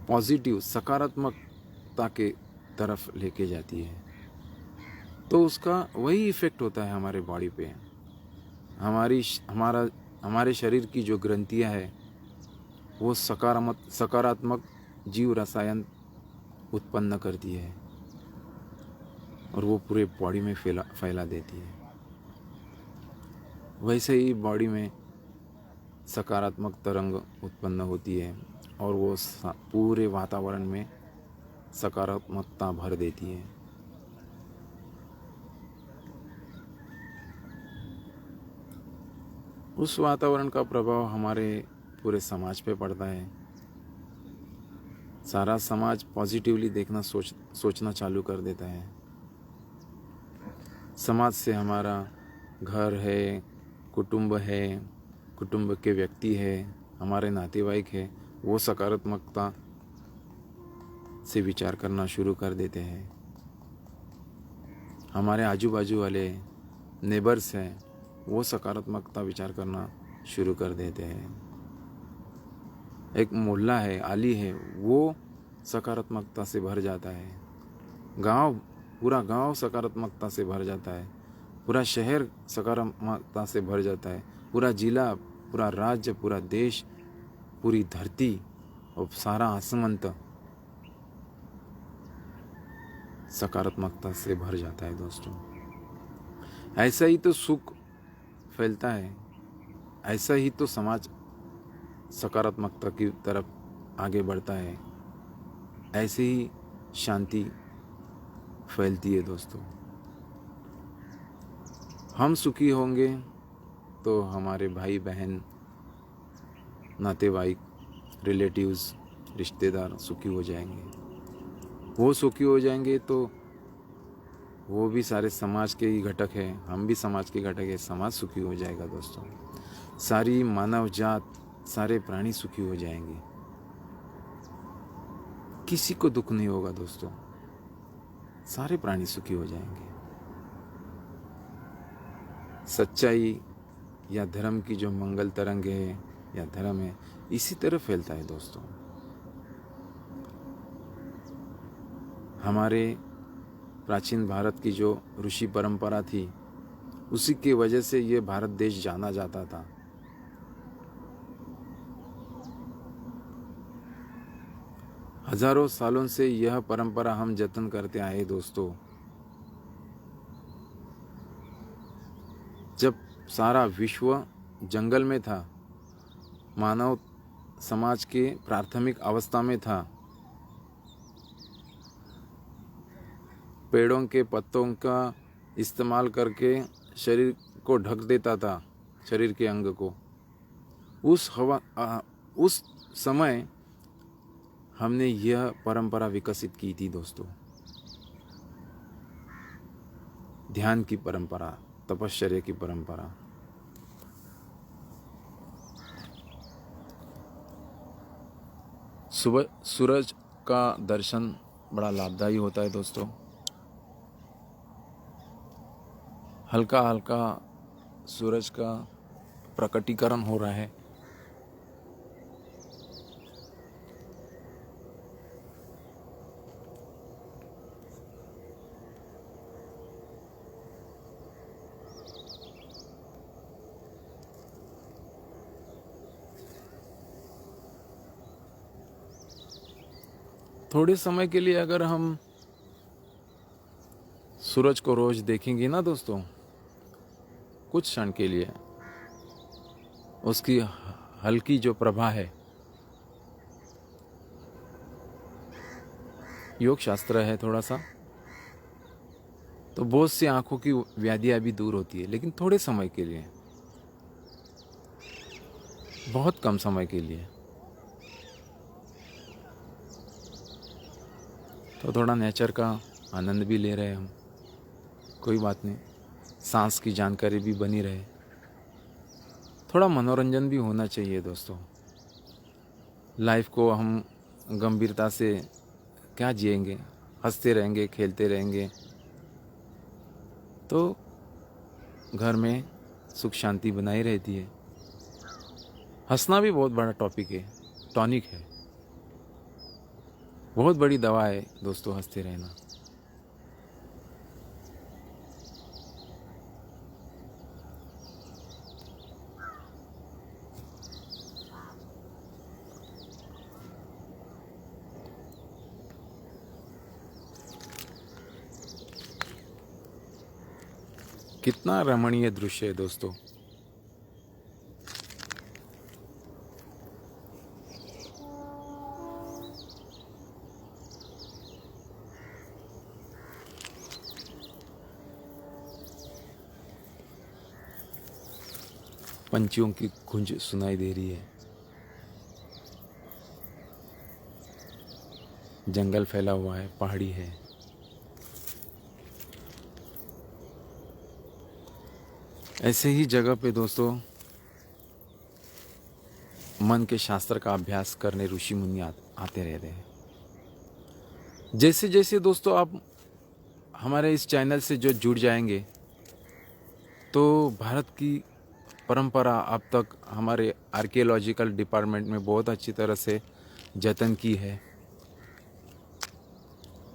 पॉजिटिव सकारात्मकता के तरफ लेके जाती है। तो उसका वही इफ़ेक्ट होता है हमारे बॉडी पे। हमारे शरीर की जो ग्रंथियां है वो सकारात्मक जीव रसायन उत्पन्न करती है और वो पूरे बॉडी में फैला देती है। वैसे ही बॉडी में सकारात्मक तरंग उत्पन्न होती है और वो पूरे वातावरण में सकारात्मकता भर देती है। उस वातावरण का प्रभाव हमारे पूरे समाज पे पड़ता है। सारा समाज पॉजिटिवली देखना सोचना चालू कर देता है। समाज से हमारा घर है, कुटुंब है, कुटुंब के व्यक्ति है, हमारे नातेवाईक है, वो सकारात्मकता से विचार करना शुरू कर देते हैं। हमारे आजू बाजू वाले नेबर्स हैं, वो सकारात्मकता विचार करना शुरू कर देते हैं। एक मोहल्ला है, आली है, वो सकारात्मकता से भर जाता है। पूरा गांव सकारात्मकता से भर जाता है। पूरा शहर सकारात्मकता से भर जाता है। पूरा जिला, पूरा राज्य, पूरा देश, पूरी धरती और सारा आसमंत सकारात्मकता से भर जाता है दोस्तों। ऐसा ही तो सुख फैलता है, ऐसा ही तो समाज सकारात्मकता की तरफ आगे बढ़ता है, ऐसे ही शांति फैलती है दोस्तों। हम सुखी होंगे तो हमारे भाई बहन, नातेवाईक, रिलेटिव्स, रिश्तेदार सुखी हो जाएंगे। वो सुखी हो जाएंगे तो वो भी सारे समाज के ही घटक है, हम भी समाज के घटक है, समाज सुखी हो जाएगा दोस्तों। सारी मानव जात, सारे प्राणी सुखी हो जाएंगे, किसी को दुख नहीं होगा दोस्तों, सारे प्राणी सुखी हो जाएंगे। सच्चाई या धर्म की जो मंगल तरंग है या धर्म है, इसी तरह फैलता है दोस्तों। हमारे प्राचीन भारत की जो ऋषि परंपरा थी, उसी की वजह से ये भारत देश जाना जाता था। हजारों सालों से यह परंपरा हम जतन करते आए दोस्तों। जब सारा विश्व जंगल में था, मानव समाज के प्राथमिक अवस्था में था, पेड़ों के पत्तों का इस्तेमाल करके शरीर को ढक देता था, शरीर के अंग को। उस समय हमने यह परंपरा विकसित की थी दोस्तों। ध्यान की परंपरा, तपश्चर्या की परंपरा। सुबह सूरज का दर्शन बड़ा लाभदायी होता है दोस्तों। हल्का हल्का सूरज का प्रकटीकरण हो रहा है। थोड़े समय के लिए अगर हम सूरज को रोज देखेंगे ना दोस्तों, कुछ क्षण के लिए उसकी हल्की जो प्रभा है, योग शास्त्र है थोड़ा सा, तो बहुत सी आंखों की व्याधियां भी दूर होती है, लेकिन थोड़े समय के लिए, बहुत कम समय के लिए। तो थोड़ा नेचर का आनंद भी ले रहे हैं हम, कोई बात नहीं। सांस की जानकारी भी बनी रहे, थोड़ा मनोरंजन भी होना चाहिए दोस्तों। लाइफ को हम गंभीरता से क्या जिएंगे, हंसते रहेंगे, खेलते रहेंगे तो घर में सुख शांति बनाई रहती है। हंसना भी बहुत बड़ा टॉपिक है, टॉनिक है, बहुत बड़ी दवा है दोस्तों, हंसते रहना। कितना रमणीय दृश्य है दोस्तों। पंछियों की गूंज सुनाई दे रही है, जंगल फैला हुआ है, पहाड़ी है। ऐसे ही जगह पे दोस्तों मन के शास्त्र का अभ्यास करने ऋषि मुनि आते रहते हैं। जैसे जैसे दोस्तों आप हमारे इस चैनल से जो जुड़ जाएंगे, तो भारत की परंपरा अब तक हमारे आर्कियोलॉजिकल डिपार्टमेंट में बहुत अच्छी तरह से जतन की है।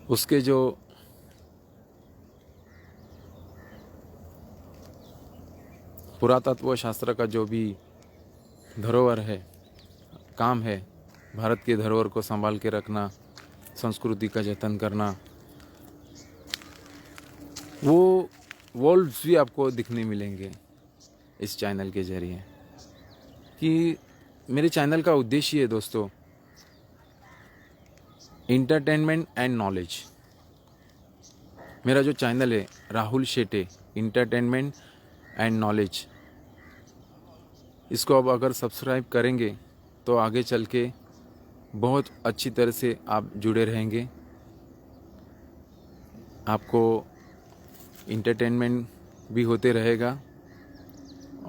उसके जो पुरातत्व शास्त्र का जो भी धरोहर है, काम है, भारत के धरोहर को संभाल के रखना, संस्कृति का जतन करना, वो वॉल्स भी आपको दिखने मिलेंगे इस चैनल के जरिए। कि मेरे चैनल का उद्देश्य है दोस्तों इंटरटेनमेंट एंड नॉलेज। मेरा जो चैनल है Rahul Shete entertainment and knowledge, इसको अब अगर सब्सक्राइब करेंगे तो आगे चल के बहुत अच्छी तरह से आप जुड़े रहेंगे। आपको इंटरटेनमेंट भी होते रहेगा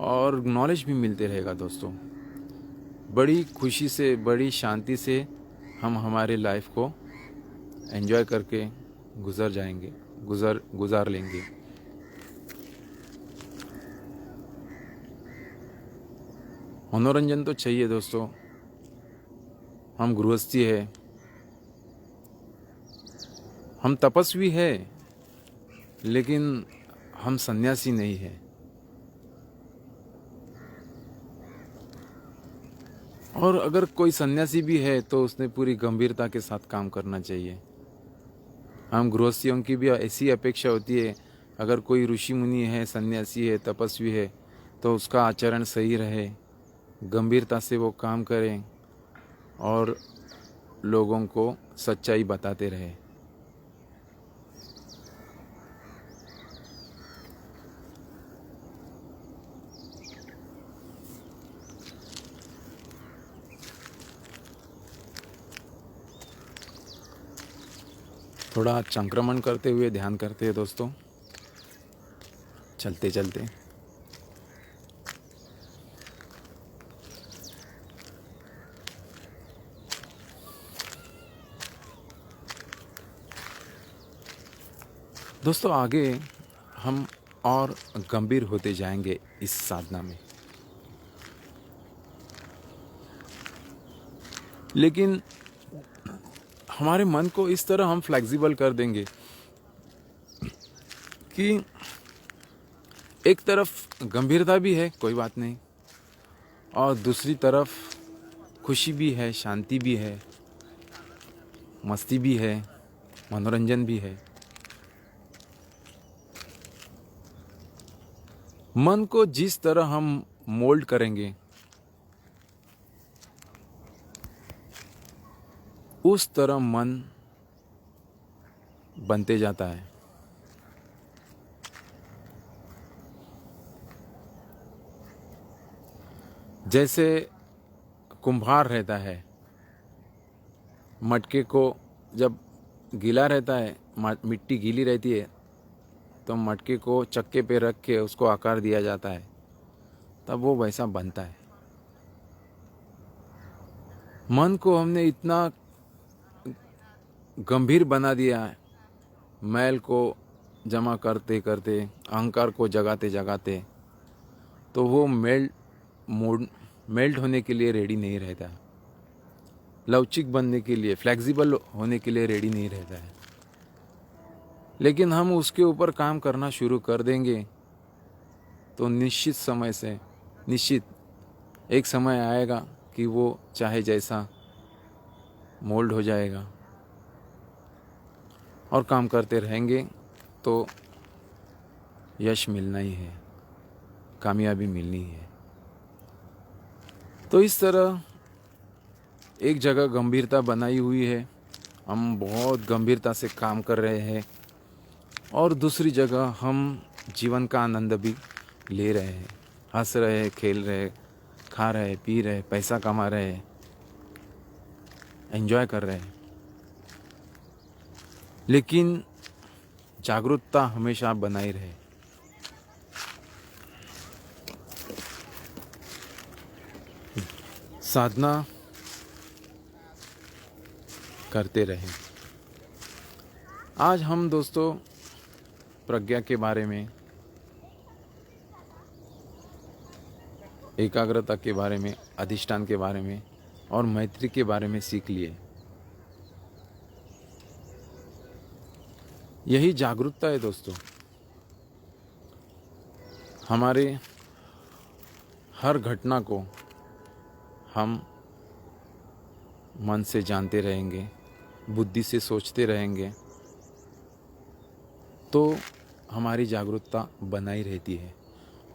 और नॉलेज भी मिलते रहेगा दोस्तों। बड़ी खुशी से, बड़ी शांति से हम हमारे लाइफ को एंजॉय करके गुजार लेंगे। मनोरंजन तो चाहिए दोस्तों। हम गृहस्थी है, हम तपस्वी है, लेकिन हम सन्यासी नहीं है। और अगर कोई सन्यासी भी है तो उसने पूरी गंभीरता के साथ काम करना चाहिए। हम गृहस्थियों की भी ऐसी अपेक्षा होती है, अगर कोई ऋषि मुनि है, सन्यासी है, तपस्वी है, तो उसका आचरण सही रहे, गंभीरता से वो काम करें और लोगों को सच्चाई बताते रहे। थोड़ा संक्रमण करते हुए ध्यान करते हैं दोस्तों, चलते चलते। दोस्तों आगे हम और गंभीर होते जाएंगे इस साधना में, लेकिन हमारे मन को इस तरह हम फ्लेक्सिबल कर देंगे कि एक तरफ गंभीरता भी है, कोई बात नहीं, और दूसरी तरफ खुशी भी है, शांति भी है, मस्ती भी है, मनोरंजन भी है। मन को जिस तरह हम मोल्ड करेंगे उस तरह मन बनते जाता है। जैसे कुम्हार रहता है, मटके को जब गीला रहता है, मिट्टी गीली रहती है, तो मटके को चक्के पे रख के उसको आकार दिया जाता है, तब वो वैसा बनता है। मन को हमने इतना गंभीर बना दिया है, मैल को जमा करते करते, अहंकार को जगाते जगाते, तो वो मेल्ट होने के लिए रेडी नहीं रहता, लवचिक बनने के लिए, फ्लेक्सिबल होने के लिए रेडी नहीं रहता है। लेकिन हम उसके ऊपर काम करना शुरू कर देंगे तो निश्चित एक समय आएगा कि वो चाहे जैसा मोल्ड हो जाएगा, और काम करते रहेंगे तो यश मिलना ही है, कामयाबी मिलनी है। तो इस तरह एक जगह गंभीरता बनाई हुई है, हम बहुत गंभीरता से काम कर रहे हैं, और दूसरी जगह हम जीवन का आनंद भी ले रहे हैं, हंस रहे हैं, खेल रहे हैं, खा रहे हैं, पी रहे हैं, पैसा कमा रहे हैं, एंजॉय कर रहे हैं। लेकिन जागरूकता हमेशा बनाई रहे। साधना करते रहें। आज हम दोस्तों प्रज्ञा के बारे में, एकाग्रता के बारे में, अधिष्ठान के बारे में और मैत्री के बारे में सीख लिए। यही जागरूकता है दोस्तों। हमारे हर घटना को हम मन से जानते रहेंगे, बुद्धि से सोचते रहेंगे, तो हमारी जागरूकता बनाई रहती है,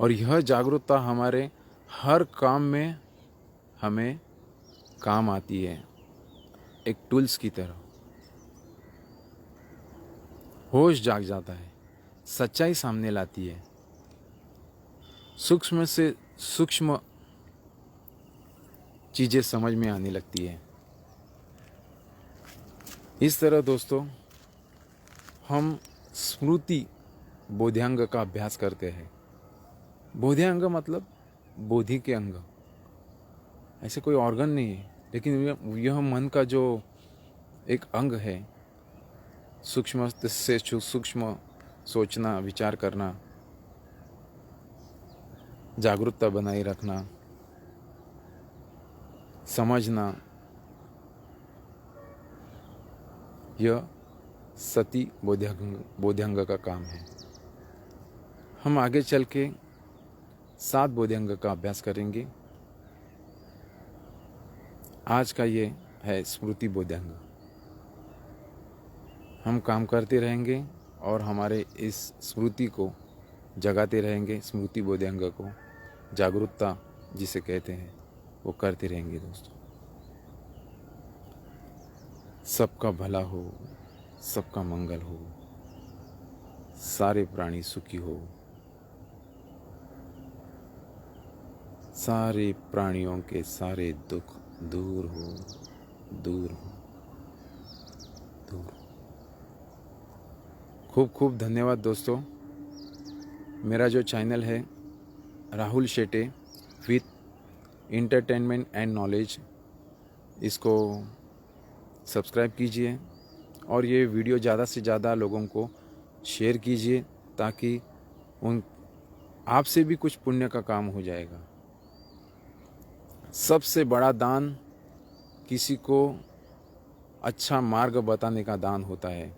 और यह जागरूकता हमारे हर काम में हमें काम आती है, एक टूल्स की तरह। होश जाग जाता है, सच्चाई सामने लाती है, सूक्ष्म से सूक्ष्म चीज़ें समझ में आने लगती है। इस तरह दोस्तों हम स्मृति बोधांग का अभ्यास करते हैं। बोधांग मतलब बोधि के अंग, ऐसे कोई ऑर्गन नहीं है, लेकिन यह मन का जो एक अंग है, सूक्ष्म से सूक्ष्म सोचना, विचार करना, जागरूकता बनाए रखना, समझना, यह सती बोधांग का काम है। हम आगे चल के 7 बोधांग का अभ्यास करेंगे। आज का ये है स्मृति बोधांग। हम काम करते रहेंगे और हमारे इस स्मृति को जगाते रहेंगे, स्मृति बोधांग को, जागरूकता जिसे कहते हैं, वो करते रहेंगे दोस्तों। सबका भला हो, सबका मंगल हो, सारे प्राणी सुखी हो, सारे प्राणियों के सारे दुख दूर हो, दूर हो, दूर। खूब खूब धन्यवाद दोस्तों। मेरा जो चैनल है Rahul Shete with entertainment and knowledge, इसको सब्सक्राइब कीजिए और ये वीडियो ज़्यादा से ज़्यादा लोगों को शेयर कीजिए, ताकि उन आपसे भी कुछ पुण्य का काम हो जाएगा। सबसे बड़ा दान किसी को अच्छा मार्ग बताने का दान होता है।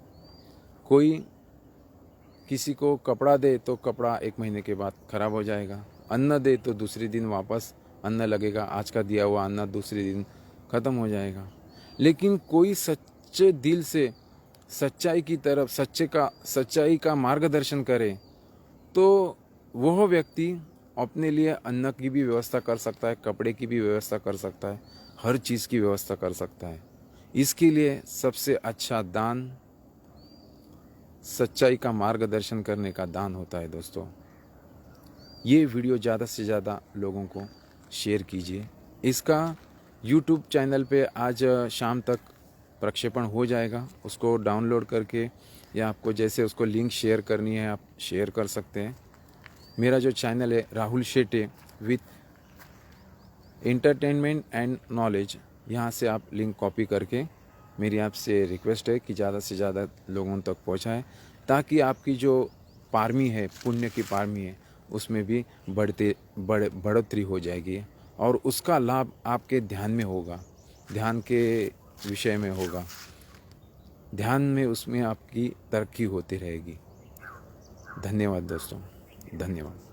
कोई किसी को कपड़ा दे तो कपड़ा 1 महीने के बाद ख़राब हो जाएगा, अन्न दे तो दूसरे दिन वापस अन्न लगेगा, आज का दिया हुआ अन्न दूसरे दिन ख़त्म हो जाएगा। लेकिन कोई सच्चे दिल से सच्चाई की तरफ सच्चाई का मार्गदर्शन करे तो वह व्यक्ति अपने लिए अन्न की भी व्यवस्था कर सकता है, कपड़े की भी व्यवस्था कर सकता है, हर चीज़ की व्यवस्था कर सकता है। इसके लिए सबसे अच्छा दान सच्चाई का मार्गदर्शन करने का दान होता है दोस्तों। ये वीडियो ज़्यादा से ज़्यादा लोगों को शेयर कीजिए। इसका YouTube चैनल पे आज शाम तक प्रक्षेपण हो जाएगा। उसको डाउनलोड करके या आपको जैसे उसको लिंक शेयर करनी है आप शेयर कर सकते हैं। मेरा जो चैनल है Rahul Shete with entertainment and knowledge, यहाँ से आप लिंक कॉपी करके मेरी आपसे रिक्वेस्ट है कि ज़्यादा से ज़्यादा लोगों तक पहुँचाएं, ताकि आपकी जो पारमी है, पुण्य की पारमी है, उसमें भी बढ़ोतरी हो जाएगी और उसका लाभ आपके ध्यान में होगा, ध्यान के विषय में होगा, ध्यान में उसमें आपकी तरक्की होती रहेगी। धन्यवाद दोस्तों, धन्यवाद।